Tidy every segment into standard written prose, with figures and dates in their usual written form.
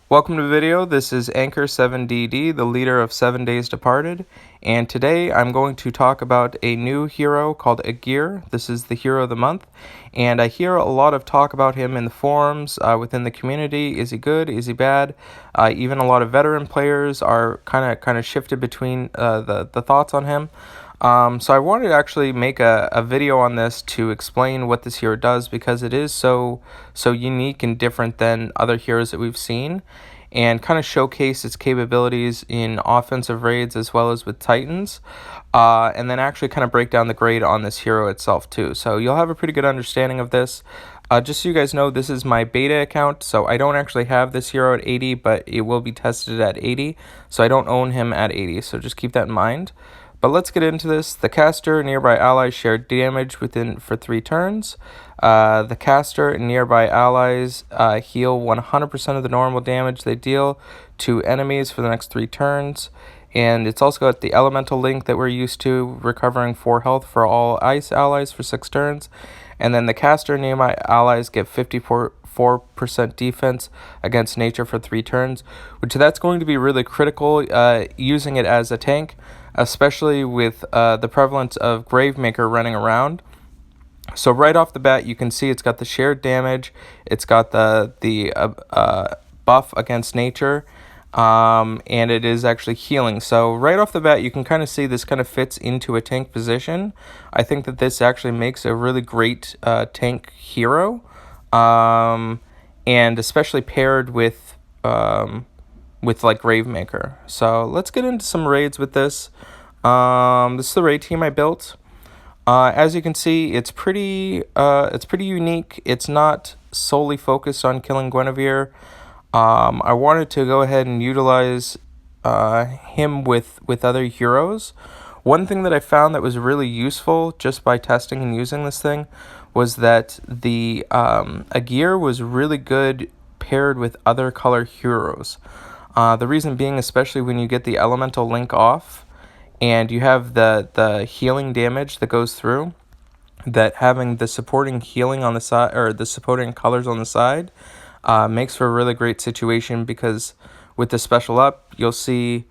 Welcome to the video. This is Anchor 7DD, the leader of 7 Days Departed, and today I'm going to talk about a new hero called Aegir. This is the hero of the month, and I hear a lot of talk about him in the forums, within the community. Is he good? Is he bad? Even a lot of veteran players are kind of shifted between the thoughts on him. So I wanted to actually make a video on this to explain what this hero does, because it is so unique and different than other heroes that we've seen, and kind of showcase its capabilities in offensive raids as well as with Titans, and then actually kind of break down the grade on this hero itself too. So you'll have a pretty good understanding of this. Just so you guys know, this is my beta account, so I don't actually have this hero at 80, but it will be tested at 80, so I don't own him at 80, so just keep that in mind. But let's get into this. The caster and nearby allies share damage for 3 turns. The caster and nearby allies heal 100% of the normal damage they deal to enemies for the next 3 turns. And it's also got the elemental link that we're used to, recovering 4 health for all ice allies for 6 turns. And then the caster and nearby allies get 54% defense against nature for 3 turns, which that's going to be really critical using it as a tank, especially with the prevalence of Gravemaker running around. So right off the bat, you can see it's got the shared damage, it's got the buff against nature, and it is actually healing. So right off the bat, you can kind of see this kind of fits into a tank position. I think that this actually makes a really great tank hero, and especially paired with like Gravemaker. So let's get into some raids with this. This is the raid team I built. As you can see, it's pretty unique. It's not solely focused on killing Guinevere. I wanted to go ahead and utilize him with other heroes. One thing that I found that was really useful just by testing and using this thing was that the Aegir was really good paired with other color heroes. The reason being, especially when you get the elemental link off and you have the healing damage that goes through, that having the supporting healing on the side, or the supporting colors on the side, makes for a really great situation, because with the special up, you'll see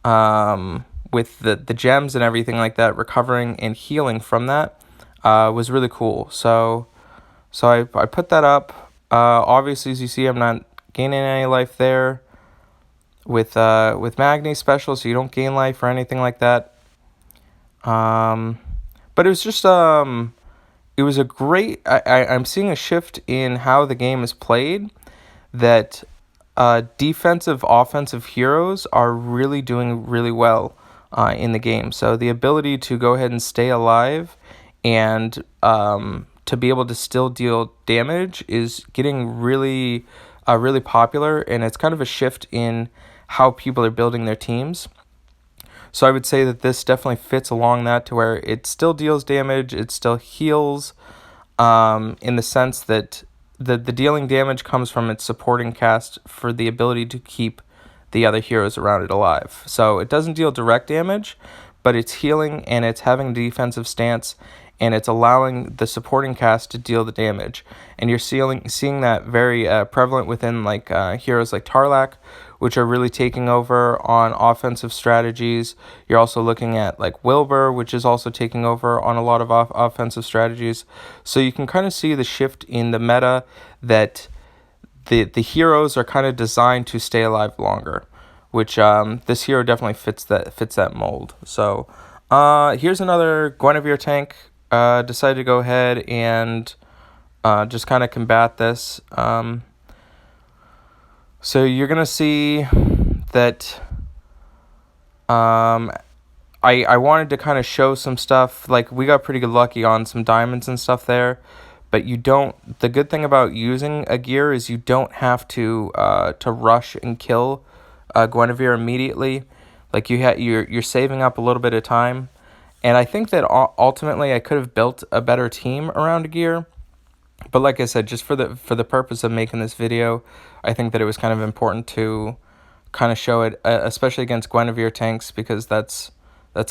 with the gems and everything like that, recovering and healing from that was really cool. So I put that up. Obviously, as you see, I'm not gaining any life there with Magni special, so you don't gain life or anything like that. But it was just it was a great. I'm seeing a shift in how the game is played, that defensive, offensive heroes are really doing really well in the game. So the ability to go ahead and stay alive and to be able to still deal damage is getting really popular, and it's kind of a shift in how people are building their teams. So I would say that this definitely fits along that, to where it still deals damage, it still heals, in the sense that the dealing damage comes from its supporting cast for the ability to keep the other heroes around it alive. So it doesn't deal direct damage, but it's healing and it's having a defensive stance, and it's allowing the supporting cast to deal the damage. And you're seeing that very prevalent within like heroes like Tarlac, which are really taking over on offensive strategies. You're also looking at like Wilbur, which is also taking over on a lot of offensive strategies. So you can kind of see the shift in the meta, that the heroes are kind of designed to stay alive longer, which this hero definitely fits that mold. So here's another Guinevere tank. Decided to go ahead and just kind of combat this. So you're going to see that I wanted to kind of show some stuff. Like, we got pretty good lucky on some diamonds and stuff there, but the good thing about using Aegir is you don't have to rush and kill Guinevere immediately. Like, you're saving up a little bit of time. And I think that ultimately I could have built a better team around Aegir. But like I said, just for the purpose of making this video, I think that it was kind of important to kind of show it, especially against Guinevere tanks, because that's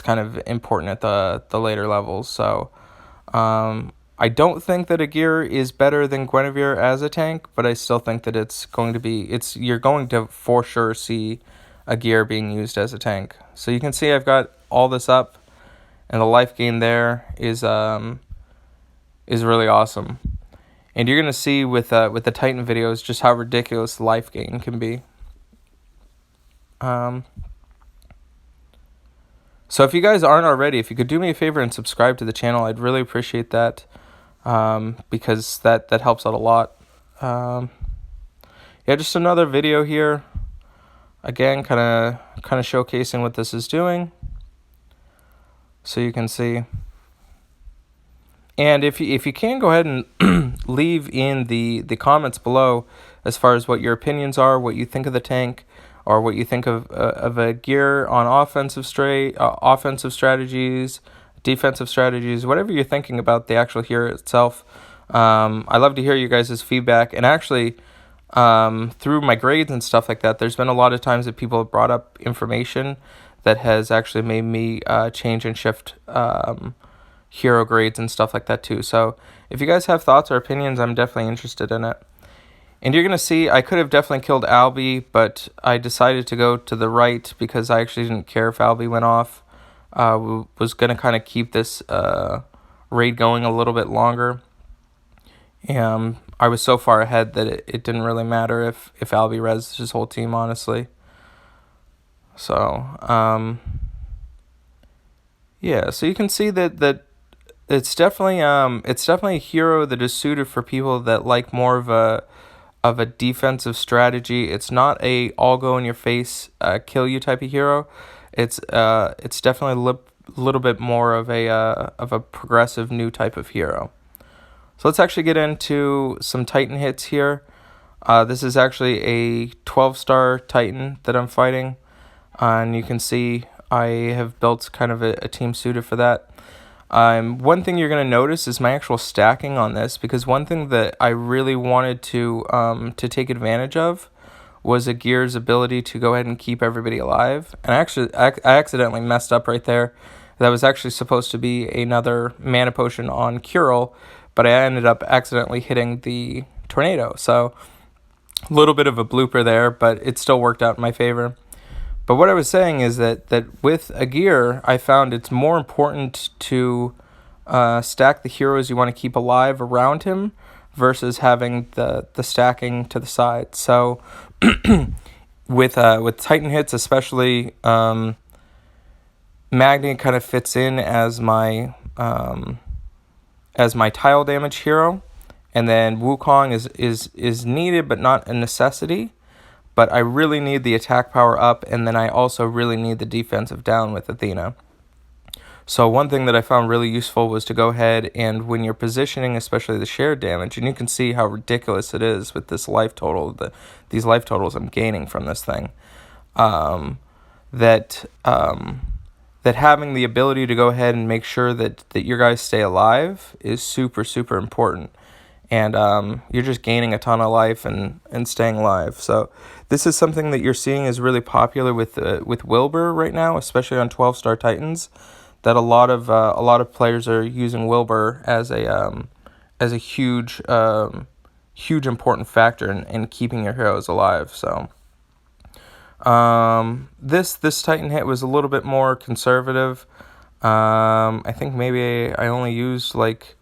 kind of important at the later levels. So I don't think that Aegir is better than Guinevere as a tank, but I still think that you're going to for sure see Aegir being used as a tank. So you can see I've got all this up, and the life gain there is really awesome. And you're gonna see with the Titan videos just how ridiculous life gain can be. So if you guys aren't already, if you could do me a favor and subscribe to the channel, I'd really appreciate that, because that helps out a lot. Yeah, just another video here. Again, kind of showcasing what this is doing, so you can see. And if you can, go ahead and leave in the comments below as far as what your opinions are, what you think of the tank, or what you think of Aegir on offensive strategies, defensive strategies, whatever you're thinking about the actual hero itself. I love to hear you guys' feedback. And actually, through my grades and stuff like that, there's been a lot of times that people have brought up information that has actually made me change and shift hero grades and stuff like that too. So if you guys have thoughts or opinions, I'm definitely interested in it. And you're going to see I could have definitely killed Albie, but I decided to go to the right because I actually didn't care if Albie went off. Was going to kind of keep this raid going a little bit longer. I was so far ahead that it didn't really matter if Albie rezzed his whole team, honestly. So, yeah, so you can see that it's definitely a hero that is suited for people that like more of a defensive strategy. It's not a all go in your face kill you type of hero. It's definitely a little bit more of a progressive new type of hero. So let's actually get into some Titan hits here. This is actually a 12-star Titan that I'm fighting, and you can see I have built kind of a team suited for that. One thing you're going to notice is my actual stacking on this, because one thing that I really wanted to take advantage of was Aegir's ability to go ahead and keep everybody alive. And I accidentally messed up right there. That was actually supposed to be another mana potion on Curel, but I ended up accidentally hitting the tornado. So a little bit of a blooper there, but it still worked out in my favor. But what I was saying is that with Aegir, I found it's more important to stack the heroes you want to keep alive around him versus having the stacking to the side. So with Titan hits especially, Magni kind of fits in as my tile damage hero, and then Wukong is needed but not a necessity. But I really need the attack power up, and then I also really need the defensive down with Athena. So one thing that I found really useful was to go ahead and when you're positioning, especially the shared damage, and you can see how ridiculous it is with this life total, these life totals I'm gaining from this thing, that having the ability to go ahead and make sure that your guys stay alive is super, super important. And you're just gaining a ton of life and staying alive. So this is something that you're seeing is really popular with Wilbur right now, especially on 12-star Titans. That a lot of players are using Wilbur as a huge important factor in keeping your heroes alive. So this Titan hit was a little bit more conservative. I think maybe I only used like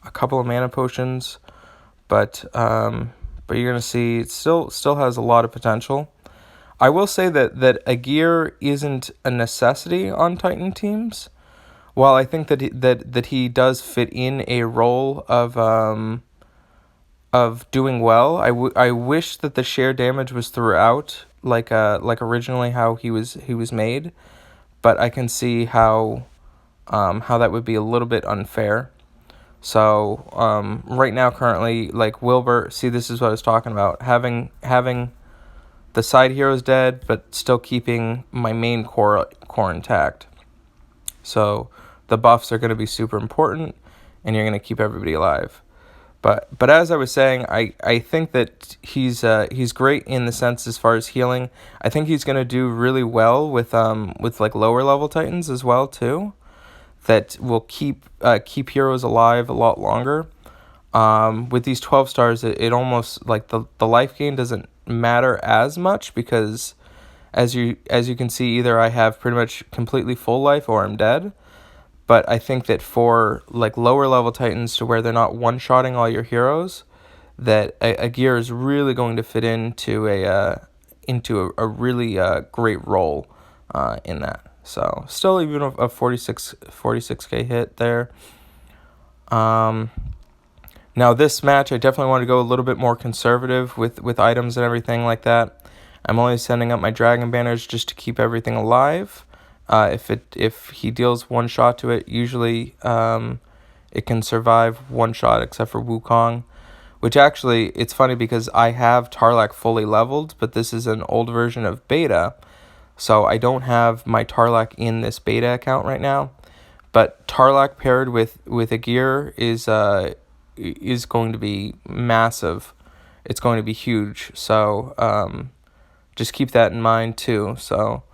a couple of mana potions. But you're gonna see it still has a lot of potential. I will say that Aegir isn't a necessity on Titan teams. While I think that he does fit in a role of doing well, I wish that the share damage was throughout like originally how he was made. But I can see how that would be a little bit unfair. So right now, currently, like Wilbur, see, this is what I was talking about, having the side heroes dead, but still keeping my main core intact. So the buffs are going to be super important, and you're going to keep everybody alive. But as I was saying, I think that he's great in the sense as far as healing. I think he's going to do really well with like lower level Titans as well too. that will keep heroes alive a lot longer. With these 12 stars, it almost like the life gain doesn't matter as much, because as you can see, either I have pretty much completely full life or I'm dead. But I think that for like lower level titans, to where they're not one-shotting all your heroes, that Aegir is really going to fit into a really great role in that. So still even a 46k hit there. Now this match, I definitely want to go a little bit more conservative with items and everything like that. I'm only sending up my dragon banners just to keep everything alive. If he deals one shot to it, usually it can survive one shot, except for Wukong, which actually, it's funny because I have Tarlac fully leveled, but this is an old version of beta, so I don't have my Tarlac in this beta account right now. But Tarlac paired with Aegir is going to be massive. It's going to be huge. So just keep that in mind too. So,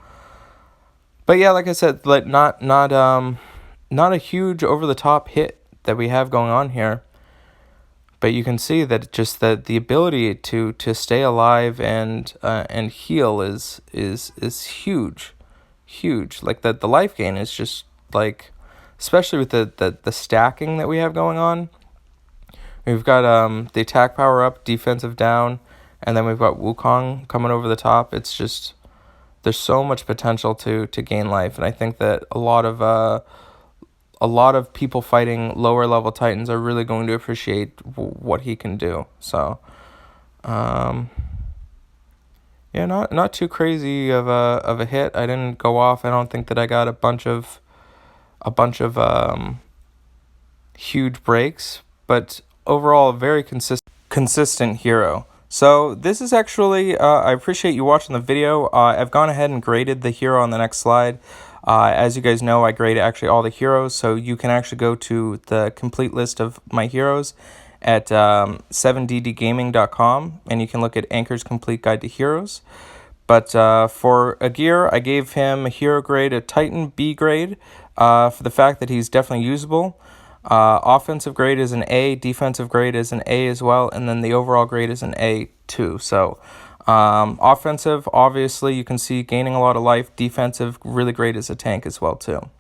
but yeah, like I said, like not a huge over the top hit that we have going on here. But you can see that just that the ability to stay alive and heal is huge, huge. Like the life gain is just like, especially with the stacking that we have going on. We've got the attack power up, defensive down, and then we've got Wukong coming over the top. It's just, there's so much potential to gain life, and I think that a lot of people fighting lower level titans are really going to appreciate what he can do. So, yeah, not too crazy of a hit. I didn't go off. I don't think that I got a bunch of huge breaks, but overall a very consistent hero. So this is actually, I appreciate you watching the video. I've gone ahead and graded the hero on the next slide. As you guys know, I grade actually all the heroes, so you can actually go to the complete list of my heroes at 7ddgaming.com, and you can look at Anchor's Complete Guide to Heroes. But for Aegir, I gave him a hero grade, a Titan B grade, for the fact that he's definitely usable. Offensive grade is an A, defensive grade is an A as well, and then the overall grade is an A too. So offensive, obviously you can see gaining a lot of life. Defensive, really great as a tank as well too.